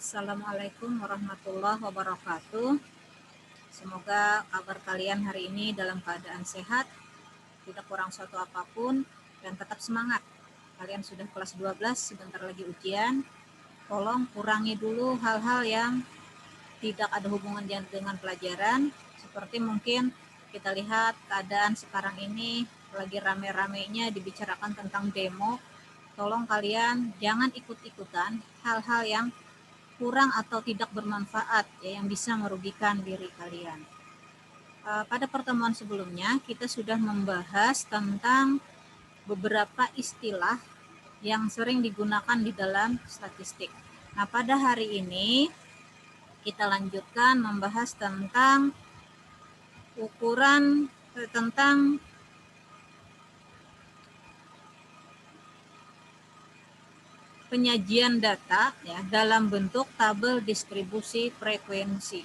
Assalamualaikum warahmatullahi wabarakatuh. Semoga kabar kalian hari ini dalam keadaan sehat, tidak kurang suatu apapun, dan tetap semangat. Kalian sudah kelas 12, sebentar lagi ujian. Tolong kurangi dulu hal-hal yang tidak ada hubungannya dengan pelajaran, seperti mungkin kita lihat keadaan sekarang ini lagi rame-ramenya dibicarakan tentang demo. Tolong kalian jangan ikut-ikutan hal-hal yang kurang atau tidak bermanfaat ya, yang bisa merugikan diri kalian. Pada pertemuan sebelumnya kita sudah membahas tentang beberapa istilah yang sering digunakan di dalam statistik. Nah, pada hari ini kita lanjutkan membahas tentang tentang penyajian data ya dalam bentuk tabel distribusi frekuensi.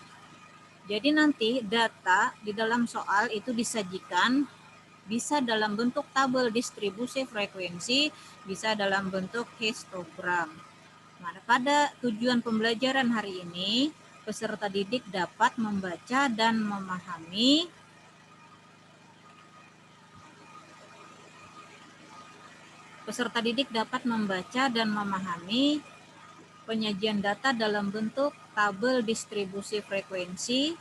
Jadi nanti data di dalam soal itu disajikan bisa dalam bentuk tabel distribusi frekuensi, bisa dalam bentuk histogram. Nah, pada tujuan pembelajaran hari ini, peserta didik dapat membaca dan memahami penyajian data dalam bentuk tabel distribusi frekuensi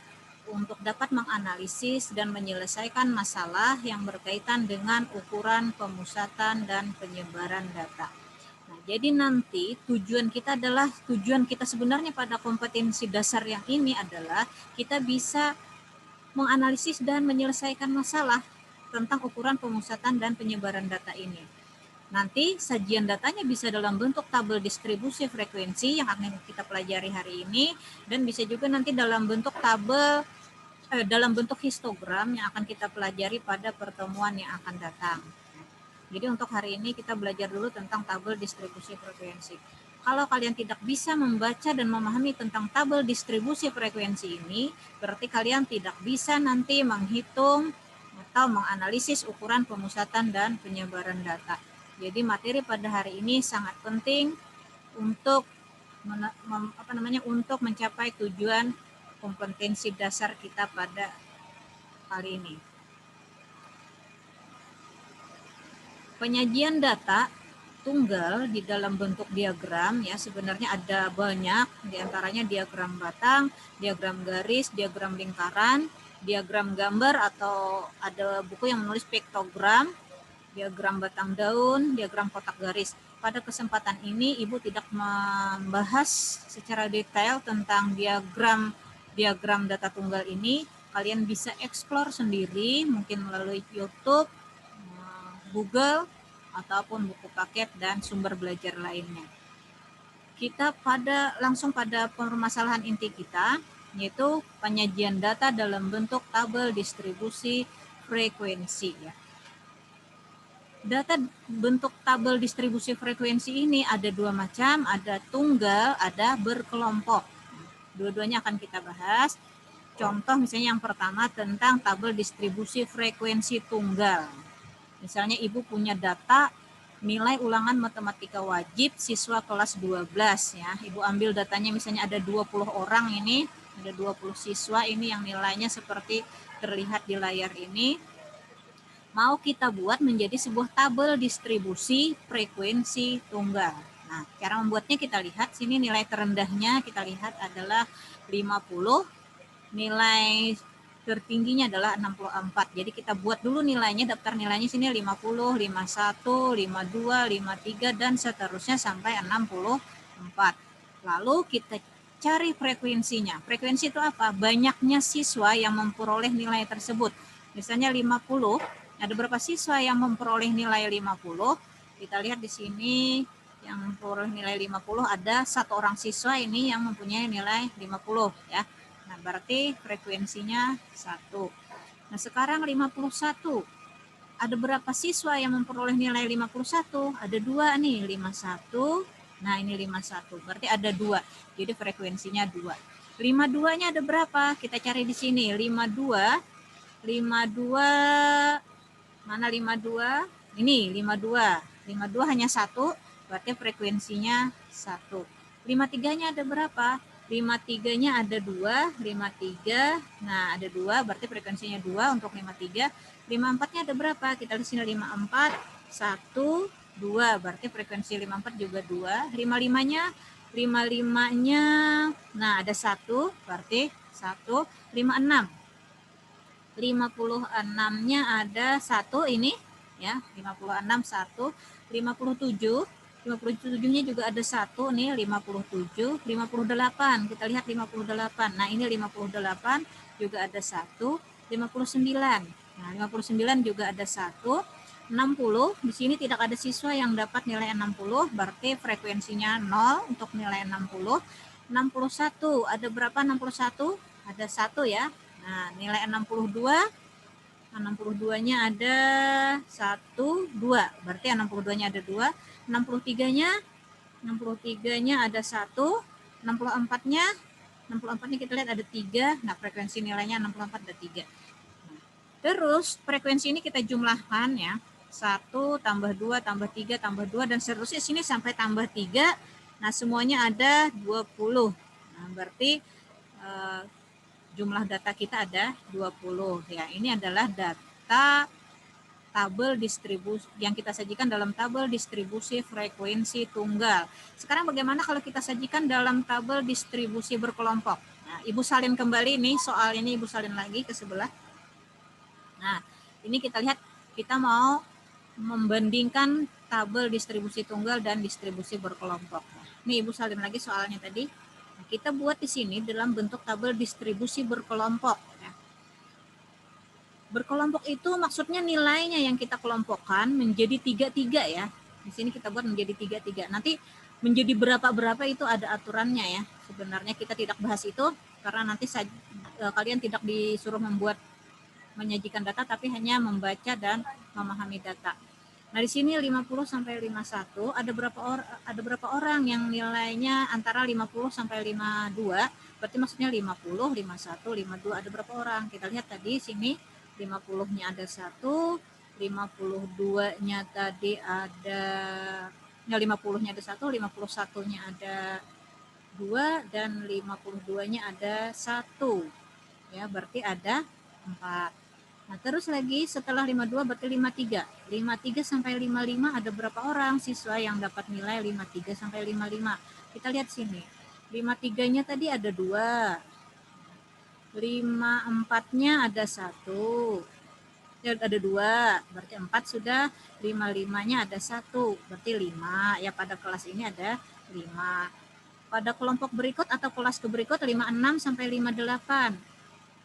untuk dapat menganalisis dan menyelesaikan masalah yang berkaitan dengan ukuran pemusatan dan penyebaran data. Nah, jadi nanti tujuan kita sebenarnya pada kompetensi dasar yang ini adalah kita bisa menganalisis dan menyelesaikan masalah tentang ukuran pemusatan dan penyebaran data ini. Nanti sajian datanya bisa dalam bentuk tabel distribusi frekuensi yang akan kita pelajari hari ini, dan bisa juga nanti dalam bentuk dalam bentuk histogram yang akan kita pelajari pada pertemuan yang akan datang. Jadi untuk hari ini kita belajar dulu tentang tabel distribusi frekuensi. Kalau kalian tidak bisa membaca dan memahami tentang tabel distribusi frekuensi ini, berarti kalian tidak bisa nanti menghitung atau menganalisis ukuran pemusatan dan penyebaran data. Jadi materi pada hari ini sangat penting untuk untuk mencapai tujuan kompetensi dasar kita pada kali ini. Penyajian data tunggal di dalam bentuk diagram ya, sebenarnya ada banyak, diantaranya diagram batang, diagram garis, diagram lingkaran, diagram gambar, atau ada buku yang menulis piktogram, diagram batang daun, diagram kotak garis. Pada kesempatan ini Ibu tidak membahas secara detail tentang diagram data tunggal ini. Kalian bisa eksplor sendiri, mungkin melalui YouTube, Google, ataupun buku paket dan sumber belajar lainnya. Kita langsung pada permasalahan inti kita, yaitu penyajian data dalam bentuk tabel distribusi frekuensi ya. Data bentuk tabel distribusi frekuensi ini ada dua macam, ada tunggal, ada berkelompok. Dua-duanya akan kita bahas. Contoh misalnya yang pertama tentang tabel distribusi frekuensi tunggal. Misalnya Ibu punya data nilai ulangan matematika wajib siswa kelas 12 ya. Ibu ambil datanya misalnya ada 20 orang ini, ada 20 siswa ini yang nilainya seperti terlihat di layar ini. Mau kita buat menjadi sebuah tabel distribusi frekuensi tunggal. Nah, cara membuatnya kita lihat sini, nilai terendahnya kita lihat adalah 50, nilai tertingginya adalah 64. Jadi kita buat dulu nilainya, daftar nilainya sini 50, 51, 52, 53 dan seterusnya sampai 64. Lalu kita cari frekuensinya. Frekuensi itu apa? Banyaknya siswa yang memperoleh nilai tersebut. Misalnya 50, ada berapa siswa yang memperoleh nilai 50? Kita lihat di sini yang memperoleh nilai 50 ada satu orang siswa ini yang mempunyai nilai 50 ya. Nah, berarti frekuensinya 1. Nah, sekarang 51. Ada berapa siswa yang memperoleh nilai 51? Ada 2 nih, 51. Nah, ini 51. Berarti ada 2. Jadi frekuensinya 2. 52-nya ada berapa? Kita cari di sini. 52. 52 mana 52? Ini 52. 52 hanya 1, berarti frekuensinya 1. 53-nya ada berapa? 53-nya ada 2, 53. Nah, ada 2, berarti frekuensinya 2 untuk 53. 54-nya ada berapa? Kita lihat sini 54, 1, 2. Berarti frekuensi 54 juga 2. 55-nya 55-nya nah ada 1, berarti 1. 56. 56-nya ada 1 ini ya, 56 1. 57 57-nya juga ada 1 nih, 57. 58 kita lihat 58. Nah, ini 58 juga ada 1. 59. Nah, 59 juga ada 1. 60 di sini tidak ada siswa yang dapat nilai 60, berarti frekuensinya 0 untuk nilai 60. 61 ada berapa? 61 ada 1 ya. Nah, nilai 62-nya ada 1, 2. Berarti 62-nya ada 2. 63-nya ada 1. 64-nya kita lihat ada 3. Nah, frekuensi nilainya 64 ada 3. Terus frekuensi ini kita jumlahkan ya. 1 tambah 2 tambah 3 tambah 2 dan seterusnya sini sampai tambah 3. Nah, semuanya ada 20. Nah, berarti jumlah data kita ada 20 ya. Ini adalah data tabel distribusi yang kita sajikan dalam tabel distribusi frekuensi tunggal. Sekarang bagaimana kalau kita sajikan dalam tabel distribusi berkelompok? Nah, Ibu salin kembali nih soal ini, Ibu salin lagi ke sebelah. Nah, ini kita lihat kita mau membandingkan tabel distribusi tunggal dan distribusi berkelompok. Nih Ibu salin lagi soalnya tadi. Nah, kita buat di sini dalam bentuk tabel distribusi berkelompok. Ya. Berkelompok itu maksudnya nilainya yang kita kelompokkan menjadi 3-3 ya. Di sini kita buat menjadi 3-3. Nanti menjadi berapa-berapa itu ada aturannya ya. Sebenarnya kita tidak bahas itu karena nanti kalian tidak disuruh menyajikan data tapi hanya membaca dan memahami data. Nah, di sini 50 sampai 51 ada berapa orang yang nilainya antara 50 sampai 52. Berarti maksudnya 50, 51, 52 ada berapa orang? Kita lihat tadi sini 50-nya ada 1, 52-nya tadi ada 50-nya ada 1, 51-nya ada 2 dan 52-nya ada 1. Ya, berarti ada 4. Nah, terus lagi setelah 52 berarti 53. 53 sampai 55 ada berapa orang siswa yang dapat nilai 53 sampai 55? Kita lihat sini. 53-nya tadi ada 2. 54-nya ada 1. Ada 2. Berarti 4 sudah. 55-nya ada 1. Berarti 5. Ya, pada kelas ini ada 5. Pada kelompok berikut atau kelas berikut 56 sampai 58.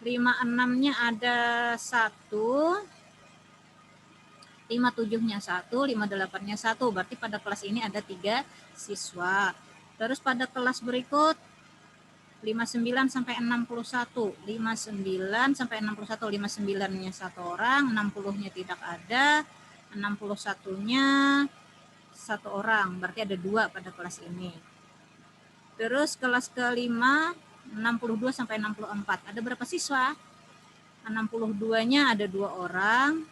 56-nya ada 1, 57-nya 1, 58-nya 1. Berarti pada kelas ini ada 3 siswa. Terus pada kelas berikut 59 sampai 61. 59 sampai 61, 59-nya 1 orang, 60-nya tidak ada, 61-nya 1 orang. Berarti ada 2 pada kelas ini. Terus kelas kelima 62 sampai 64. Ada berapa siswa? 62-nya ada 2 orang.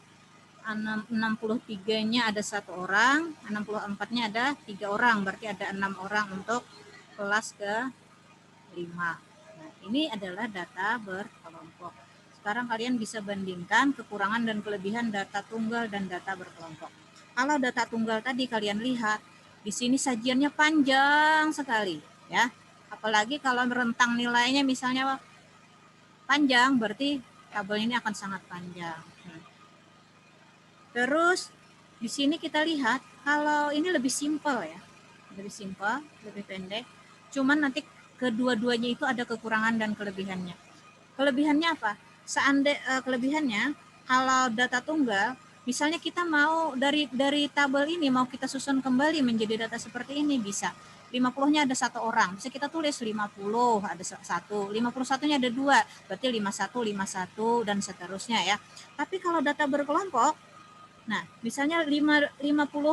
63-nya ada 1 orang. 64-nya ada 3 orang. Berarti ada 6 orang untuk kelas ke-5. Nah, ini adalah data berkelompok. Sekarang kalian bisa bandingkan kekurangan dan kelebihan data tunggal dan data berkelompok. Kalau data tunggal tadi kalian lihat, di sini sajiannya panjang sekali, ya. Apalagi kalau rentang nilainya misalnya panjang, berarti tabel ini akan sangat panjang. Terus di sini kita lihat kalau ini lebih simpel ya, lebih simpel, lebih pendek. Cuman nanti kedua-duanya itu ada kekurangan dan kelebihannya. Kelebihannya apa? Kelebihannya kalau data tunggal, misalnya kita mau dari tabel ini mau kita susun kembali menjadi data seperti ini bisa. 50-nya ada 1 orang, bisa kita tulis 50 ada 1, 51-nya ada 2, berarti 51, 51 dan seterusnya ya. Tapi kalau data berkelompok, nah misalnya 50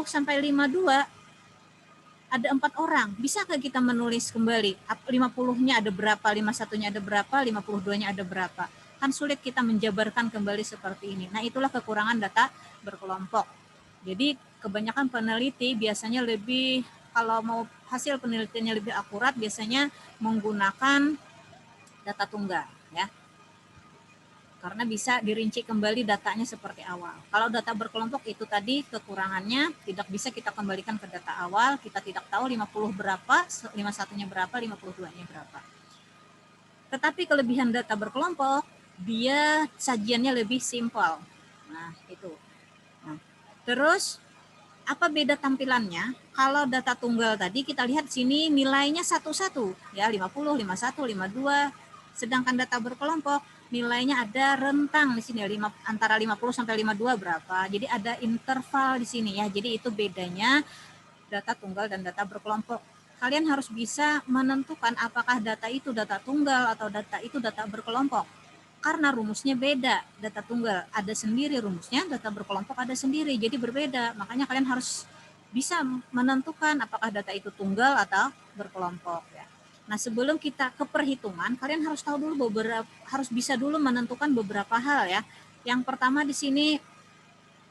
sampai 52 ada 4 orang, bisakah kita menulis kembali 50-nya ada berapa, 51-nya ada berapa, 52-nya ada berapa? Kan sulit kita menjabarkan kembali seperti ini. Nah, itulah kekurangan data berkelompok. Jadi kebanyakan peneliti biasanya lebih kalau mau hasil penelitiannya lebih akurat biasanya menggunakan data tunggal ya. Karena bisa dirinci kembali datanya seperti awal. Kalau data berkelompok itu tadi kekurangannya tidak bisa kita kembalikan ke data awal, kita tidak tahu 50 berapa, 51-nya berapa, 52-nya berapa. Tetapi kelebihan data berkelompok, dia sajiannya lebih simpel. Nah, itu. Nah, terus apa beda tampilannya? Kalau data tunggal tadi kita lihat sini nilainya satu-satu ya, 50, 51, 52. Sedangkan data berkelompok nilainya ada rentang di sini ya, antara 50 sampai 52 berapa. Jadi ada interval di sini ya. Jadi itu bedanya data tunggal dan data berkelompok. Kalian harus bisa menentukan apakah data itu data tunggal atau data itu data berkelompok. Karena rumusnya beda. Data tunggal ada sendiri rumusnya, data berkelompok ada sendiri. Jadi berbeda. Makanya kalian harus bisa menentukan apakah data itu tunggal atau berkelompok ya. Nah, sebelum kita ke perhitungan, kalian harus tahu dulu harus bisa dulu menentukan beberapa hal ya. Yang pertama di sini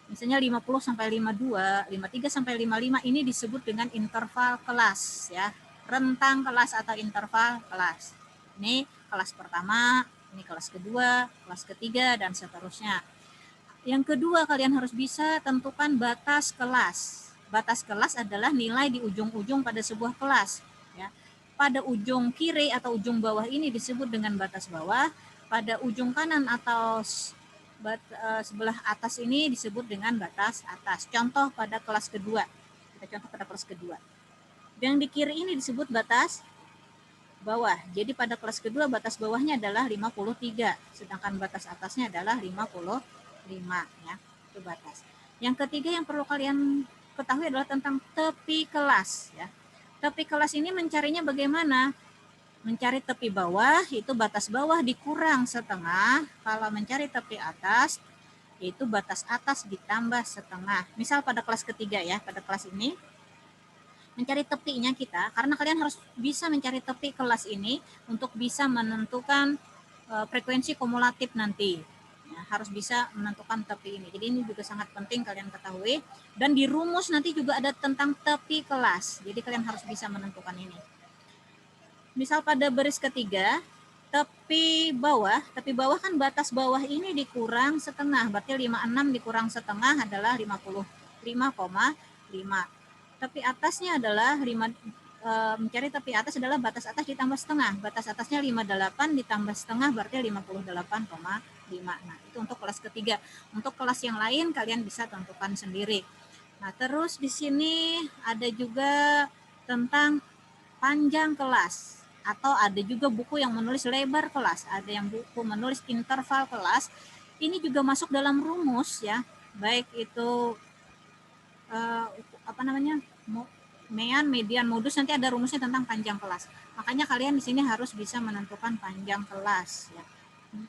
misalnya 50 sampai 52, 53 sampai 55 ini disebut dengan interval kelas ya. Rentang kelas atau interval kelas. Ini kelas pertama, ini kelas kedua, kelas ketiga dan seterusnya. Yang kedua, kalian harus bisa tentukan batas kelas. Batas kelas adalah nilai di ujung-ujung pada sebuah kelas ya. Pada ujung kiri atau ujung bawah ini disebut dengan batas bawah, pada ujung kanan atau sebelah atas ini disebut dengan batas atas. Contoh pada kelas kedua. Kita contoh pada kelas kedua. Yang di kiri ini disebut batas bawah. Jadi pada kelas kedua batas bawahnya adalah 53, sedangkan batas atasnya adalah 55 ya. Itu batas. Yang ketiga yang perlu kalian ketahui adalah tentang tepi kelas ya. Tepi kelas ini mencarinya bagaimana? Mencari tepi bawah itu batas bawah dikurang setengah. Kalau mencari tepi atas yaitu batas atas ditambah setengah. Misal pada kelas ketiga ya, pada kelas ini mencari tepinya kita, karena kalian harus bisa mencari tepi kelas ini untuk bisa menentukan frekuensi kumulatif nanti. Ya, harus bisa menentukan tepi ini. Jadi ini juga sangat penting kalian ketahui. Dan di rumus nanti juga ada tentang tepi kelas. Jadi kalian harus bisa menentukan ini. Misal pada baris ketiga, tepi bawah kan batas bawah ini dikurang setengah. Berarti 56 dikurang setengah adalah 55,5. Tepi atasnya adalah mencari tepi atas adalah batas atas ditambah setengah. Batas atasnya 58 ditambah setengah berarti 58,5. Nah, itu untuk kelas ketiga. Untuk kelas yang lain kalian bisa tentukan sendiri. Nah, terus di sini ada juga tentang panjang kelas. Atau ada juga buku yang menulis lebar kelas. Ada yang buku menulis interval kelas. Ini juga masuk dalam rumus ya. Baik itu median, modus, nanti ada rumusnya tentang panjang kelas. Makanya kalian di sini harus bisa menentukan panjang kelas ya.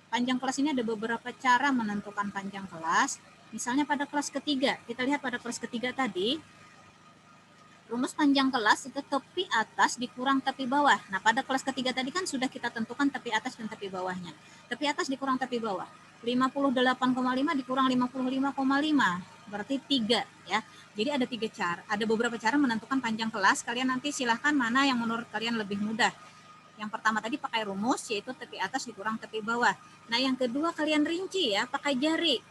Panjang kelas ini ada beberapa cara menentukan panjang kelas. Misalnya pada kelas ketiga, kita lihat pada kelas ketiga tadi, rumus panjang kelas itu tepi atas dikurang tepi bawah. Nah, pada kelas ketiga tadi kan sudah kita tentukan tepi atas dan tepi bawahnya. Tepi atas dikurang tepi bawah. 58,5 dikurang 55,5. Berarti 3 ya. Jadi ada 3 cara. Ada beberapa cara menentukan panjang kelas. Kalian nanti silahkan mana yang menurut kalian lebih mudah. Yang pertama tadi pakai rumus yaitu tepi atas dikurang tepi bawah. Nah, yang kedua kalian rinci ya, pakai jari.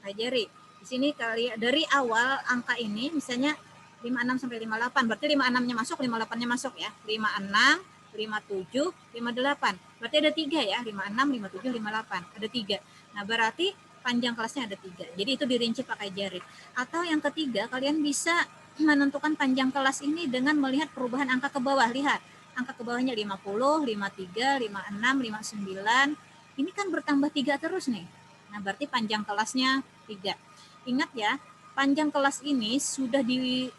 Pakai jari. Di sini kalian dari awal angka ini misalnya 56 sampai 58. Berarti 56-nya masuk, 58-nya masuk ya. 56, 57, 58. Berarti ada 3 ya. 56, 57, 58. Ada 3. Nah, berarti panjang kelasnya ada 3. Jadi itu dirinci pakai jari. Atau yang ketiga, kalian bisa menentukan panjang kelas ini dengan melihat perubahan angka ke bawah. Lihat, angka ke bawahnya 50, 53, 56, 59. Ini kan bertambah 3 terus nih. Nah, berarti panjang kelasnya 3. Ingat ya, panjang kelas ini sudah di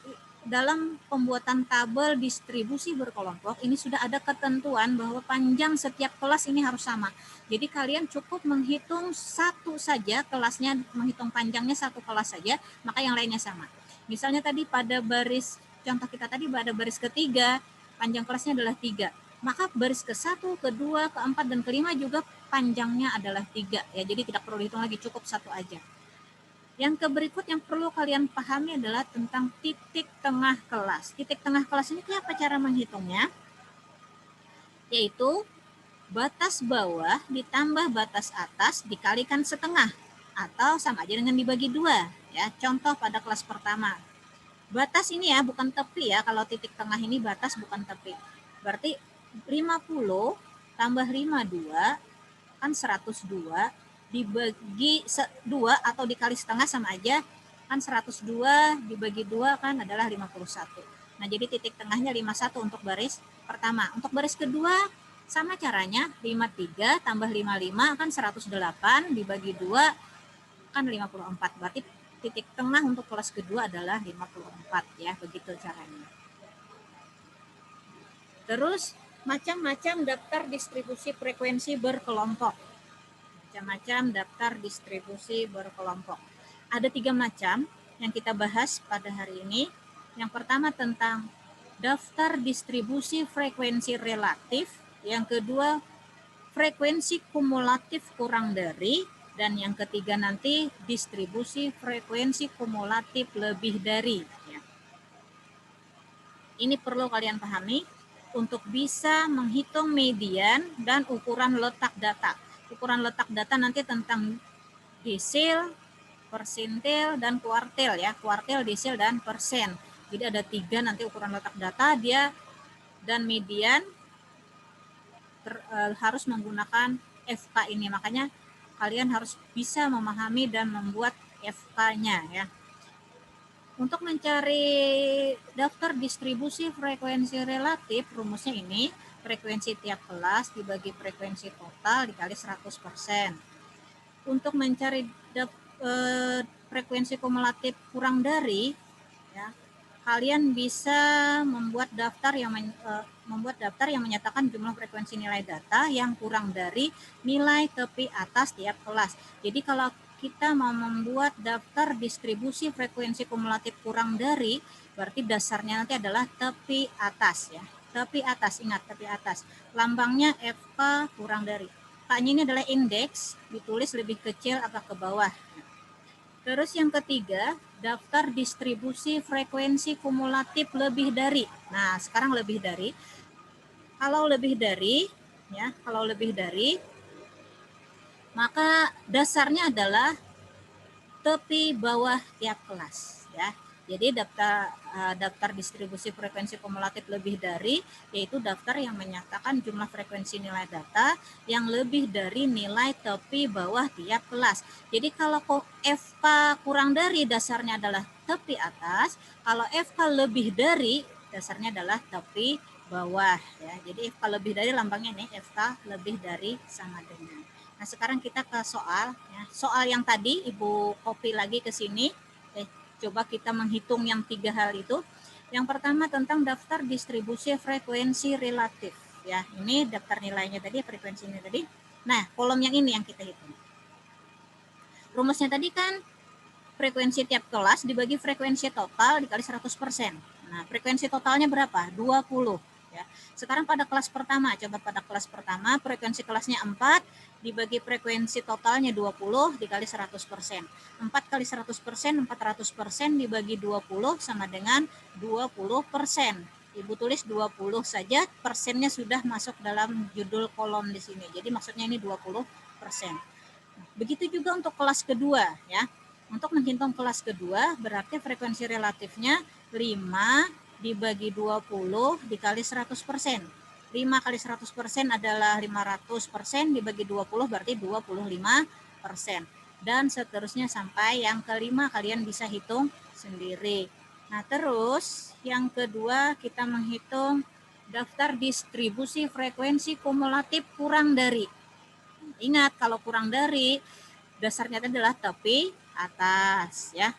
dalam pembuatan tabel distribusi berkelompok ini sudah ada ketentuan bahwa panjang setiap kelas ini harus sama. Jadi kalian cukup menghitung satu saja kelasnya, menghitung panjangnya satu kelas saja, maka yang lainnya sama. Misalnya tadi pada baris, contoh kita tadi pada baris ketiga, panjang kelasnya adalah 3. Maka baris ke-1, ke-2, ke-4, dan ke-5 juga panjangnya adalah 3. Ya, jadi tidak perlu dihitung lagi, cukup satu aja. Yang berikut yang perlu kalian pahami adalah tentang titik tengah kelas. Titik tengah kelas ini apa cara menghitungnya? Yaitu batas bawah ditambah batas atas dikalikan setengah atau sama aja dengan dibagi 2 ya. Contoh pada kelas pertama. Batas ini ya bukan tepi ya, kalau titik tengah ini batas bukan tepi. Berarti 50 tambah 52 kan 102 dibagi 2 atau dikali setengah sama aja kan 102 dibagi 2 kan adalah 51. Nah, jadi titik tengahnya 51 untuk baris pertama. Untuk baris kedua sama caranya, 53 tambah 55 kan 108 dibagi 2 kan 54. Berarti titik tengah untuk kelas kedua adalah 54 ya, begitu caranya. Terus macam-macam daftar distribusi frekuensi berkelompok. Macam-macam daftar distribusi berkelompok. Ada 3 macam yang kita bahas pada hari ini. Yang pertama tentang daftar distribusi frekuensi relatif, yang kedua frekuensi kumulatif kurang dari, dan yang ketiga nanti distribusi frekuensi kumulatif lebih dari. Ya. Ini perlu kalian pahami untuk bisa menghitung median dan ukuran letak data. Ukuran letak data nanti tentang desil, persentil, dan kuartil ya. Kuartil, desil, dan persen. Jadi ada 3 nanti ukuran letak data dia dan median harus menggunakan FK ini. Makanya kalian harus bisa memahami dan membuat FK-nya ya. Untuk mencari daftar distribusi frekuensi relatif, rumusnya ini, frekuensi tiap kelas dibagi frekuensi total dikali 100%. Untuk mencari frekuensi kumulatif kurang dari, ya, kalian bisa membuat daftar yang menyatakan jumlah frekuensi nilai data yang kurang dari nilai tepi atas tiap kelas. Jadi kalau kita mau membuat daftar distribusi frekuensi kumulatif kurang dari, berarti dasarnya nanti adalah tepi atas ya. Tepi atas, ingat tepi atas. Lambangnya FK kurang dari. K-nya ini adalah indeks, ditulis lebih kecil agak ke bawah. Terus yang ketiga, daftar distribusi frekuensi kumulatif lebih dari. Nah, sekarang lebih dari. Kalau lebih dari, maka dasarnya adalah tepi bawah tiap kelas ya. Jadi daftar distribusi frekuensi kumulatif lebih dari yaitu daftar yang menyatakan jumlah frekuensi nilai data yang lebih dari nilai tepi bawah tiap kelas. Jadi kalau FK kurang dari dasarnya adalah tepi atas, kalau FK lebih dari dasarnya adalah tepi bawah ya. Jadi FK lebih dari lambangnya nih, FK lebih dari sama dengan. Nah, sekarang kita ke soal. Ya. Soal yang tadi, Ibu copy lagi ke sini. Coba kita menghitung yang 3 hal itu. Yang pertama tentang daftar distribusi frekuensi relatif. Ya, ini daftar nilainya tadi, frekuensinya tadi. Nah, kolom yang ini yang kita hitung. Rumusnya tadi kan frekuensi tiap kelas dibagi frekuensi total dikali 100%. Nah, frekuensi totalnya berapa? 20. Ya. Sekarang pada kelas pertama, coba pada kelas pertama frekuensi kelasnya 4 dibagi frekuensi totalnya 20 dikali 100%. 4 kali 100%, 400% dibagi 20 sama dengan 20%. Ibu tulis 20 saja, persennya sudah masuk dalam judul kolom di sini. Jadi maksudnya ini 20%. Begitu juga untuk kelas kedua ya. Untuk menghitung kelas kedua berarti frekuensi relatifnya 5 dibagi 20 dikali 100%. 5 kali 100% adalah 500%, dibagi 20 berarti 25%. Dan seterusnya sampai yang kelima kalian bisa hitung sendiri. Nah, terus yang kedua kita menghitung daftar distribusi frekuensi kumulatif kurang dari. Ingat, kalau kurang dari dasarnya adalah tepi atas ya.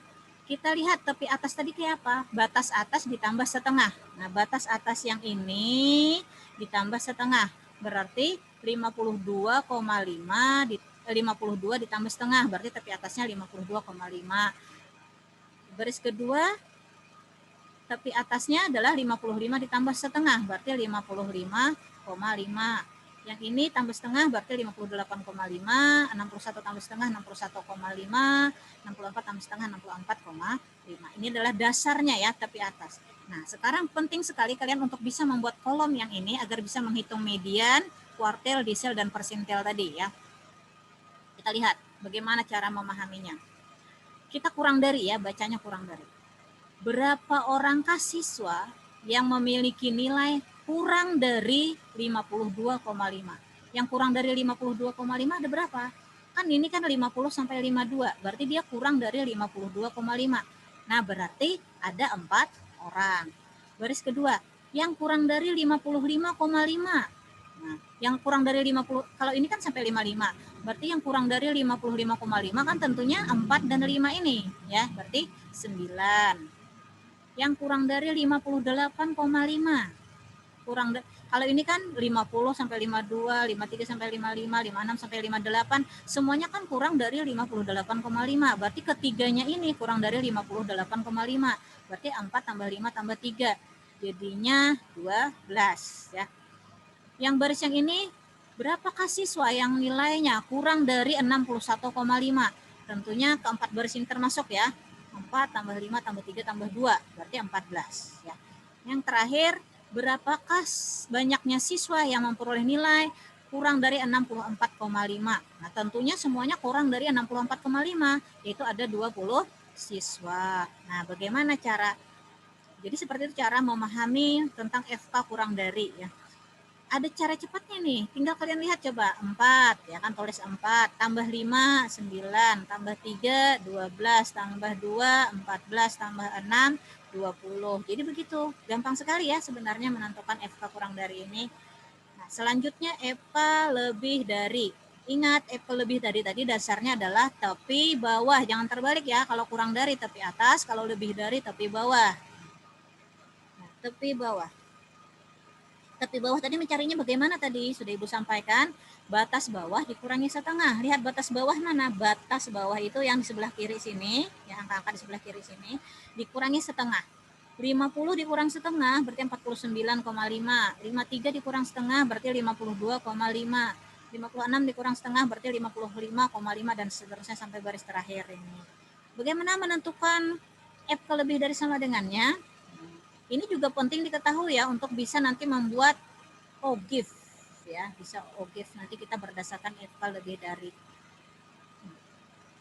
Kita lihat tepi atas tadi kayak apa? Batas atas ditambah setengah. Nah, batas atas yang ini ditambah setengah. Berarti 52,5 52 ditambah setengah. Berarti tepi atasnya 52,5. Baris kedua tepi atasnya adalah 55 ditambah setengah. Berarti 55,5. Yang ini tambah setengah berarti 58,5, 61 tambah setengah 61,5, 64 tambah setengah 64,5. Ini adalah dasarnya ya, tepi atas. Nah, sekarang penting sekali kalian untuk bisa membuat kolom yang ini agar bisa menghitung median, kuartil, desel, dan persentil tadi ya. Kita lihat bagaimana cara memahaminya. Kita kurang dari ya, bacanya kurang dari. Berapa orangkah siswa yang memiliki nilai kurang dari 52,5? Yang kurang dari 52,5 ada berapa? Kan ini kan 50 sampai 52, berarti dia kurang dari 52,5. Nah, berarti ada 4 orang. Baris kedua, yang kurang dari 55,5. Nah, yang kurang dari 50, kalau ini kan sampai 55, berarti yang kurang dari 55,5 kan tentunya 4 dan 5 ini, ya, berarti 9. Yang kurang dari 58,5, kalau ini kan 50 sampai 52, 53 sampai 55, 56 sampai 58, semuanya kan kurang dari 58,5, berarti ketiganya ini kurang dari 58,5, berarti 4 tambah 5 tambah 3, jadinya 12 ya. Yang baris yang ini, berapakah siswa yang nilainya kurang dari 61,5? Tentunya keempat baris ini termasuk ya. 4 tambah 5 tambah 3 tambah 2, berarti 14 ya. Yang terakhir, berapakah banyaknya siswa yang memperoleh nilai kurang dari 64,5? Nah, tentunya semuanya kurang dari 64,5, yaitu ada 20 siswa. Nah, bagaimana cara? Jadi seperti itu cara memahami tentang FK kurang dari ya. Ada cara cepatnya nih, tinggal kalian lihat coba, 4 ya kan, tulis 4 tambah 5 9 tambah 3 12 tambah 2 14 tambah 6 20. Jadi begitu, gampang sekali ya sebenarnya menentukan FK kurang dari ini. Nah, selanjutnya FK lebih dari. Ingat, FK lebih dari tadi dasarnya adalah tepi bawah, jangan terbalik ya, kalau kurang dari tepi atas, kalau lebih dari tepi bawah. Nah, tepi bawah. Tepi bawah tadi mencarinya bagaimana tadi? Sudah Ibu sampaikan, batas bawah dikurangi setengah. Lihat batas bawah mana? Batas bawah itu yang di sebelah kiri sini, yang angka-angka di sebelah kiri sini, dikurangi setengah. 50 dikurang setengah berarti 49,5. 53 dikurang setengah berarti 52,5. 56 dikurang setengah berarti 55,5 dan seterusnya sampai baris terakhir ini. Bagaimana menentukan F lebih dari sama dengannya? Ini juga penting diketahui ya untuk bisa nanti membuat OGIF ya, bisa OGIF nanti kita berdasarkan FK lebih dari.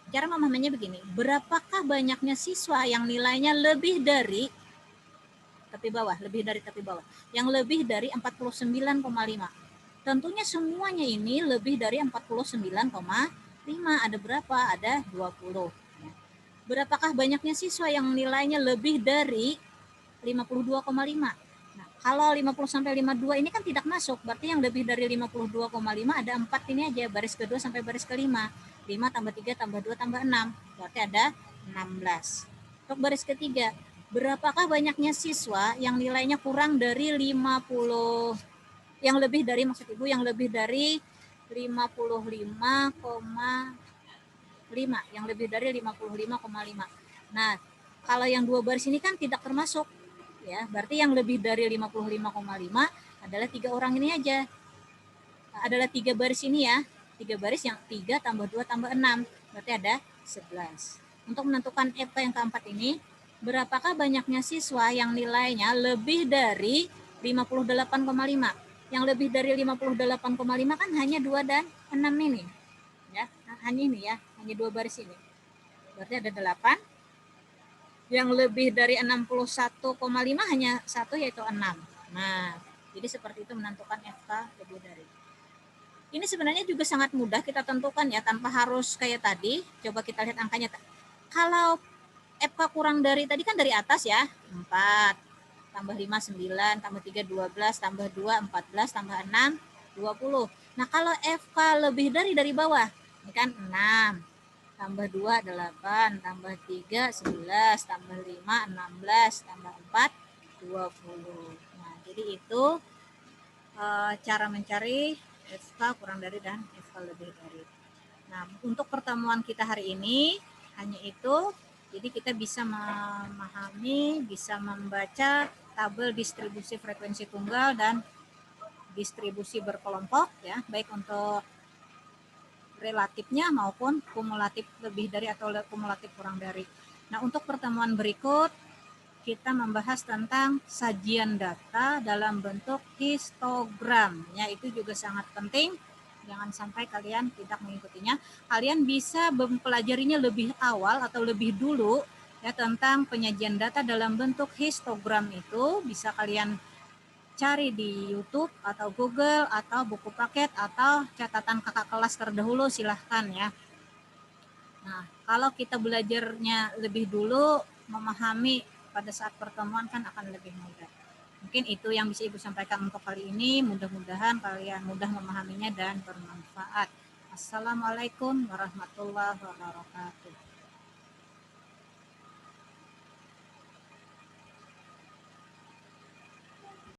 Cara memahaminya begini, berapakah banyaknya siswa yang nilainya lebih dari tepi bawah, lebih dari tepi bawah, yang lebih dari 49,5. Tentunya semuanya ini lebih dari 49,5. Ada berapa? Ada 20. Berapakah banyaknya siswa yang nilainya lebih dari 52,5. Nah, kalau 50 sampai 52 ini kan tidak masuk, berarti yang lebih dari 52,5 ada 4 ini aja, baris kedua sampai baris kelima. 5 tambah 3 tambah 2 tambah 6, berarti ada 16. Untuk baris ketiga, berapakah banyaknya siswa yang nilainya kurang dari 50, yang lebih dari, maksud Ibu, yang lebih dari 55,5, yang lebih dari 55,5. Nah, kalau yang dua baris ini kan tidak termasuk ya, berarti yang lebih dari 55,5 adalah 3 orang ini aja. Adalah 3 baris ini ya. 3 baris yang 3 tambah 2 tambah 6, berarti ada 11. Untuk menentukan FK yang keempat ini, berapakah banyaknya siswa yang nilainya lebih dari 58,5? Yang lebih dari 58,5 kan hanya 2 dan 6 ini. Ya, hanya ini ya, hanya 2 baris ini. Berarti ada 8. Yang lebih dari 61,5 hanya 1, yaitu 6. Nah, jadi seperti itu menentukan FK lebih dari. Ini sebenarnya juga sangat mudah kita tentukan ya, tanpa harus kayak tadi. Coba kita lihat angkanya. Kalau FK kurang dari tadi kan dari atas ya, 4 tambah 5 9 tambah 3 12 tambah 2 14 tambah 6 20. Nah, kalau FK lebih dari bawah, ini kan 6 tambah 2 8 tambah 3 11 tambah 5 16 tambah 4 20. Nah, jadi itu cara mencari FK kurang dari dan FK lebih dari. Nah, untuk pertemuan kita hari ini hanya itu. Jadi kita bisa memahami, bisa membaca tabel distribusi frekuensi tunggal dan distribusi berkelompok ya, baik untuk relatifnya maupun kumulatif lebih dari atau kumulatif kurang dari. Nah, untuk pertemuan berikut kita membahas tentang sajian data dalam bentuk histogram. Ya, itu juga sangat penting. Jangan sampai kalian tidak mengikutinya. Kalian bisa mempelajarinya lebih awal atau lebih dulu ya tentang penyajian data dalam bentuk histogram itu bisa kalian cari di YouTube atau Google atau buku paket atau catatan kakak kelas terdahulu, silahkan ya. Nah, kalau kita belajarnya lebih dulu, memahami pada saat pertemuan kan akan lebih mudah. Mungkin itu yang bisa Ibu sampaikan untuk kali ini. Mudah-mudahan kalian mudah memahaminya dan bermanfaat. Assalamualaikum warahmatullahi wabarakatuh.